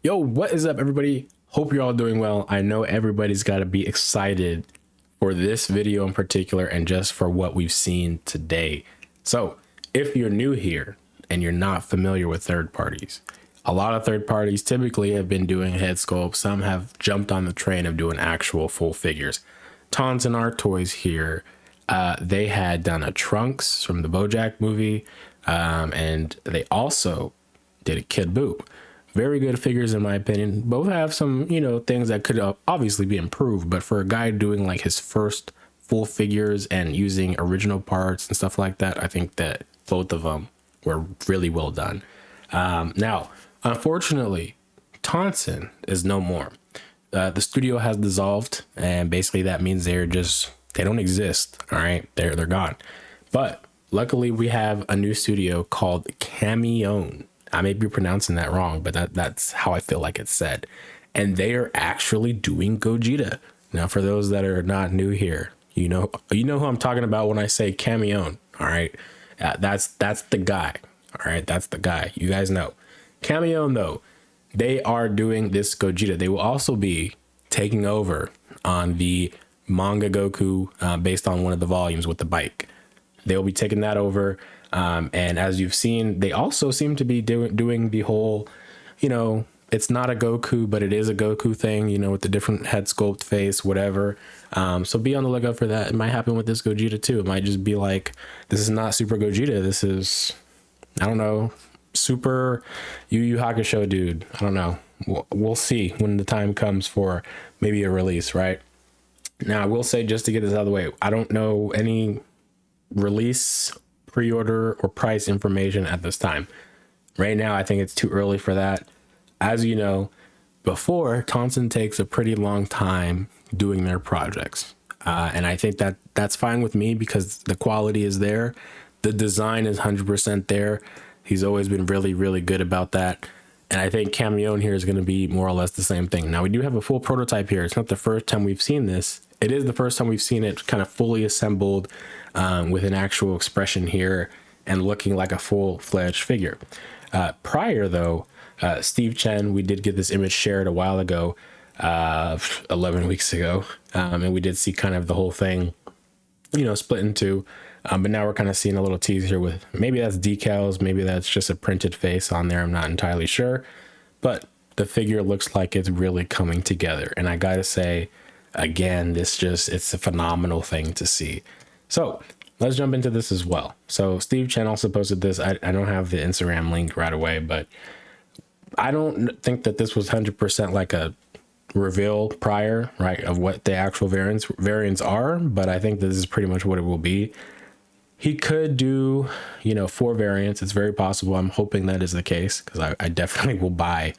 Yo, what is up, everybody? Hope you're all doing well. I know everybody's got to be excited for this video in particular and just for what we've seen today. So, if you're new here and you're not familiar with third parties, a lot of third parties typically have been doing head sculpts. Some have jumped on the train of doing actual full figures. TonsenArtToys here, they had done a Trunks from the BoJack movie, and they also did a Kid Buu. Very good figures in my opinion. Both have some, things that could obviously be improved, but for a guy doing like his first full figures and using original parts and stuff like that, I think that both of them were really well done. Now, unfortunately, Tonsen is no more. The studio has dissolved, and basically that means they don't exist. All right, they're gone. But luckily, we have a new studio called Kamione. I may be pronouncing that wrong, but that's how I feel like it's said. And they are actually doing Gogeta. Now, for those that are not new here, you know who I'm talking about when I say Kamione. All right, that's the guy. All right, that's the guy. You guys know. Kamione, though, they are doing this Gogeta. They will also be taking over on the Manga Goku based on one of the volumes with the bike. They'll be taking that over. And as you've seen, they also seem to be doing the whole, it's not a Goku, but it is a Goku thing, with the different head sculpt face, whatever. So be on the lookout for that. It might happen with this Gogeta too. It might just be like, this is not Super Gogeta. This is, I don't know, Super Yu Yu Hakusho dude. I don't know. We'll see when the time comes for maybe a release, right? Now, I will say, just to get this out of the way, I don't know any release, pre-order, or price information at this time. Right now, I think it's too early for that. As you know, before, Tonsen takes a pretty long time doing their projects. And I think that's fine with me because the quality is there. The design is 100% there. He's always been really, really good about that. And I think Kamione here is going to be more or less the same thing. Now, we do have a full prototype here. It's not the first time we've seen this. It is the first time we've seen it kind of fully assembled with an actual expression here and looking like a full-fledged figure. Prior, though, Steve Chen, we did get this image shared a while ago, 11 weeks ago, and we did see kind of the whole thing, split in two. But now we're kind of seeing a little tease here with maybe that's decals, maybe that's just a printed face on there. I'm not entirely sure, but the figure looks like it's really coming together. And I got to say, again, it's a phenomenal thing to see. So let's jump into this as well. So Steve Chen also posted this. I don't have the Instagram link right away, but I don't think that this was 100% like a reveal prior, right, of what the actual variants are, but I think this is pretty much what it will be. He could do, 4 variants. It's very possible. I'm hoping that is the case because I definitely will buy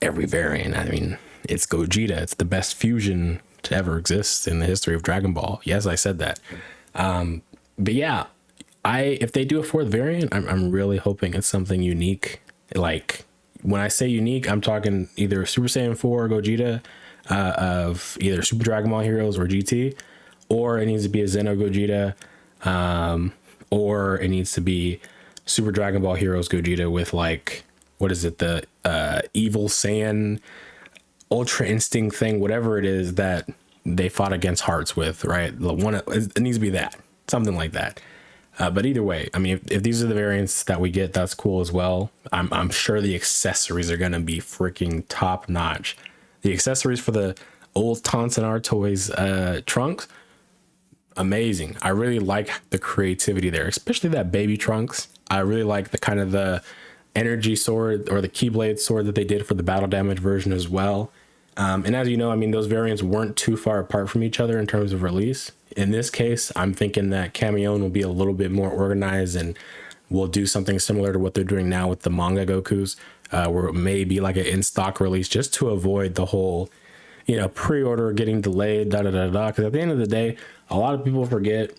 every variant. I mean, it's Gogeta. It's the best fusion to ever exist in the history of Dragon Ball. Yes, I said that. But yeah, if they do a 4th variant, I'm really hoping it's something unique. Like, when I say unique, I'm talking either Super Saiyan 4 Gogeta of either Super Dragon Ball Heroes or GT, or it needs to be a Xeno Gogeta, or it needs to be Super Dragon Ball Heroes Gogeta with like, what is it, the Evil Saiyan Ultra Instinct thing, whatever it is that they fought against Hearts with, right? The one, it needs to be that, something like that. But either way, I mean, if these are the variants that we get, that's cool as well. I'm sure the accessories are going to be freaking top notch. The accessories for the old TonsenArtToys Trunks, amazing. I really like the creativity there, especially that baby Trunks. I really like the kind of the energy sword or the Keyblade sword that they did for the battle damage version as well. And as you know, I mean, those variants weren't too far apart from each other in terms of release. In this case, I'm thinking that Kamione will be a little bit more organized and will do something similar to what they're doing now with the Manga Gokus, where it may be like an in-stock release just to avoid the whole, pre-order getting delayed, da-da-da-da. Because at the end of the day, a lot of people forget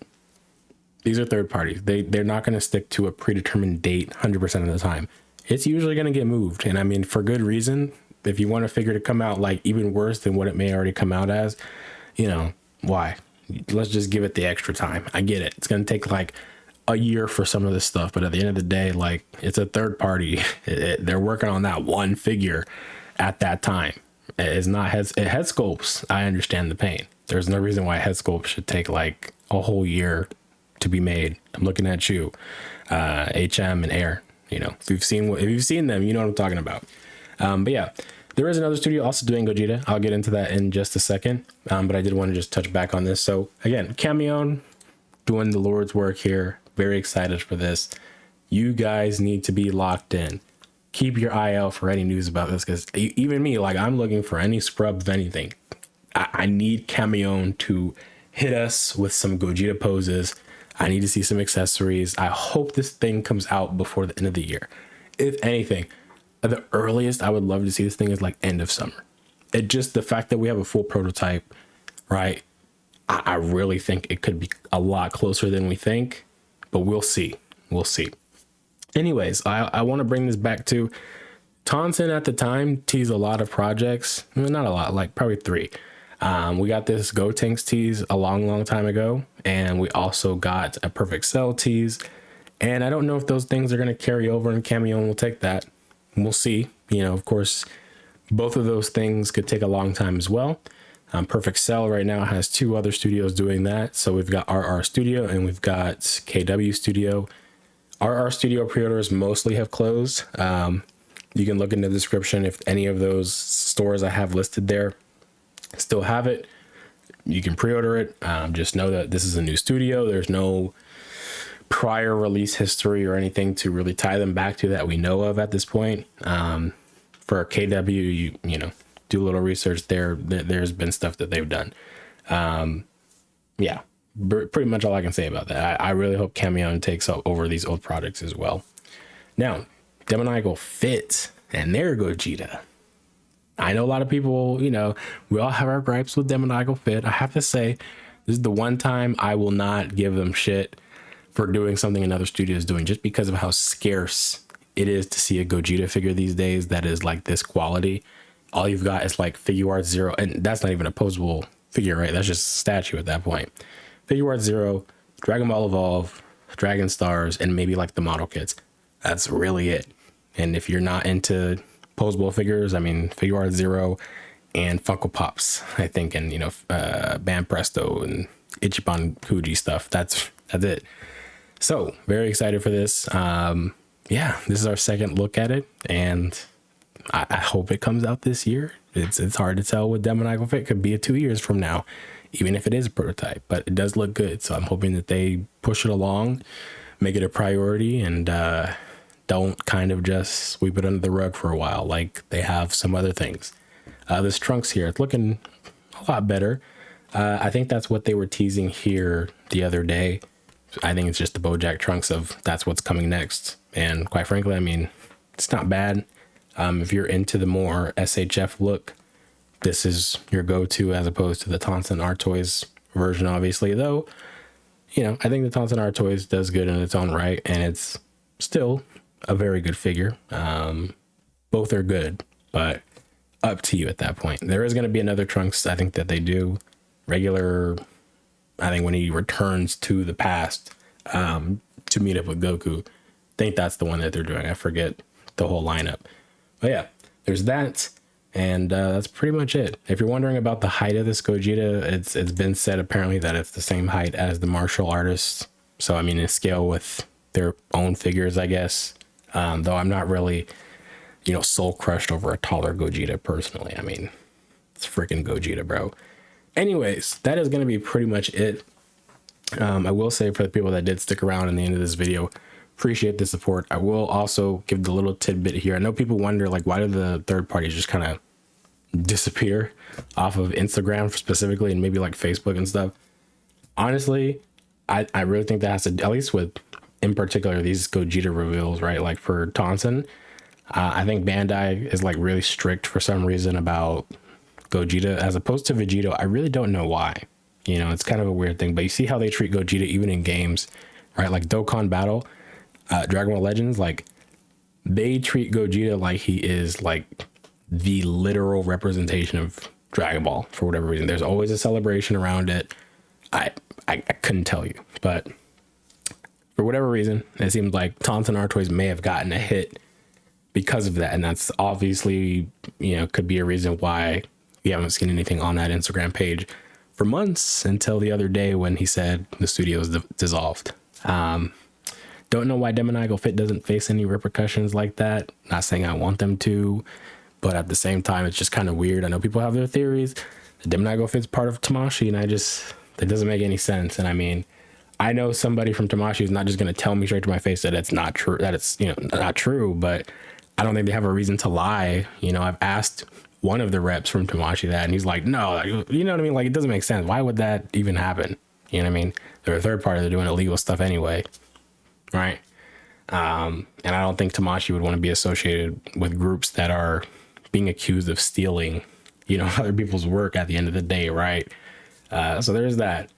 these are third parties. They're not going to stick to a predetermined date 100% of the time. It's usually going to get moved. And I mean, for good reason. If you want a figure to come out like even worse than what it may already come out as, why? Let's just give it the extra time. I get it. It's going to take like a year for some of this stuff, but at the end of the day, like, it's a third party. They're working on that one figure. at that time. It's not head sculpts. I understand the pain. There's no reason why head sculpt should take like a whole year to be made. I'm looking at you, HM and Air. You know, if you've seen them, you know what I'm talking about. But yeah, there is another studio also doing Gogeta. I'll get into that in just a second. But I did want to just touch back on this. So again, Kamione doing the Lord's work here. Very excited for this. You guys need to be locked in. Keep your eye out for any news about this, because even me, like, I'm looking for any scrub of anything. I need Kamione to hit us with some Gogeta poses. I need to see some accessories. I hope this thing comes out before the end of the year. If anything, the earliest I would love to see this thing is like end of summer. It just, the fact that we have a full prototype, right? I really think it could be a lot closer than we think, but we'll see. We'll see. Anyways, I want to bring this back to Tonsen at the time teased a lot of projects. Well, not a lot, like probably 3. We got this Gotenks tease a long time ago, and we also got a Perfect Cell tease. And I don't know if those things are going to carry over, and Kamione will take that. We'll see. You know, of course, both of those things could take a long time as well. Perfect Cell right now has 2 other studios doing that. So we've got RR Studio and we've got KW Studio. RR Studio pre-orders mostly have closed. You can look in the description if any of those stores I have listed there still have it. You can pre-order it. Just know that this is a new studio. There's no prior release history or anything to really tie them back to that we know of at this point. For KW, you know, do a little research there. There's been stuff that they've done. Yeah, pretty much all I can say about that. I really hope Kamione takes over these old products as well. Now, Demoniacal Fit and their Gogeta. I know a lot of people, you know, we all have our gripes with Demoniacal Fit. I have to say, this is the one time I will not give them shit for doing something another studio is doing, just because of how scarce it is to see a Gogeta figure these days that is like this quality. All you've got is like Figuarts 0, and that's not even a posable figure, right? That's just a statue at that point. Figuarts 0, Dragon Ball Evolve, Dragon Stars, and maybe like the model kits. That's really it. And if you're not into posable figures, I mean, Figuarts 0 and Funko Pops, I think, and, you know, Bam Presto and Ichiban Kuji stuff. That's it. So very excited for this. Yeah, this is our second look at it, and I hope it comes out this year. It's hard to tell with Demoniacal Fit. Could be a 2 years from now, even if it is a prototype, but it does look good. So I'm hoping that they push it along, make it a priority, and don't kind of just sweep it under the rug for a while like they have some other things. This Trunks here, it's looking a lot better. I think that's what they were teasing here the other day. I think it's just the BoJack Trunks of that's what's coming next. And quite frankly, I mean, it's not bad. If you're into the more SHF look, this is your go-to as opposed to the TonsenArtToys version, obviously. Though, you know, I think the TonsenArtToys does good in its own right, and it's still a very good figure. Both are good, but up to you at that point. There is going to be another Trunks, I think, that they do regular, I think when he returns to the past to meet up with Goku. I think that's the one that they're doing. I forget the whole lineup. But yeah, there's that. And that's pretty much it. If you're wondering about the height of this Gogeta, it's been said apparently that it's the same height as the martial artists. So, I mean, in scale with their own figures, I guess. Though I'm not really, you know, soul crushed over a taller Gogeta personally. I mean, it's freaking Gogeta, bro. Anyways, that is going to be pretty much it. I will say, for the people that did stick around in the end of this video, appreciate the support. I will also give the little tidbit here. I know people wonder, like, why do the third parties just kind of disappear off of Instagram specifically, and maybe like Facebook and stuff? Honestly, I really think that has to, at least with, in particular, these Gogeta reveals, right? Like for Tonsen, I think Bandai is like really strict for some reason about Gogeta as opposed to Vegito. I really don't know why. You know, it's kind of a weird thing, but you see how they treat Gogeta even in games, right? Like Dokkan Battle, Dragon Ball Legends, like they treat Gogeta like he is like the literal representation of Dragon Ball for whatever reason. There's always a celebration around it. I couldn't tell you, but for whatever reason, it seems like TonsenArtToys may have gotten a hit because of that. And that's obviously, you know, could be a reason why we haven't seen anything on that Instagram page for months, until the other day when he said the studio is dissolved. Don't know why Demoniacal Fit doesn't face any repercussions like that. Not saying I want them to, but at the same time, it's just kind of weird. I know people have their theories. The Demoniacal Fit's part of Tamashii, and that doesn't make any sense. And I mean, I know somebody from Tamashii is not just going to tell me straight to my face that it's not true, that it's, you know, not true, but I don't think they have a reason to lie. You know, I've asked one of the reps from Tamashii that, and he's like, no, you know what I mean? Like, it doesn't make sense. Why would that even happen? You know what I mean? They're a third party. They're doing illegal stuff anyway. Right. And I don't think Tamashii would want to be associated with groups that are being accused of stealing, you know, other people's work at the end of the day. Right. So there's that.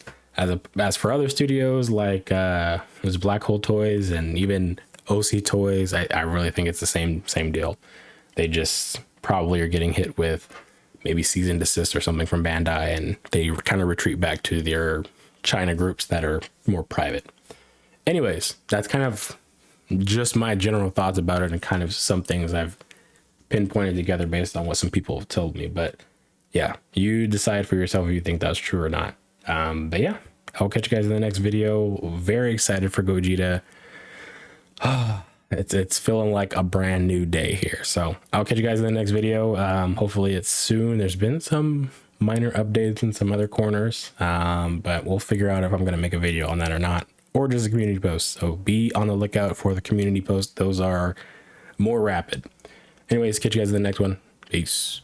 As for other studios, like, there's Black Hole Toys and even OC Toys, I really think it's the same deal. They just probably are getting hit with maybe cease and desist or something from Bandai, and they kind of retreat back to their China groups that are more private. Anyways, that's kind of just my general thoughts about it, and kind of some things I've pinpointed together based on what some people have told me. But yeah, you decide for yourself if you think that's true or not. But yeah, I'll catch you guys in the next video. Very excited for Gogeta. It's feeling like a brand new day here. So I'll catch you guys in the next video. Hopefully it's soon. There's been some minor updates in some other corners, but we'll figure out if I'm going to make a video on that or not, or just a community post. So be on the lookout for the community posts. Those are more rapid. Anyways, catch you guys in the next one. Peace.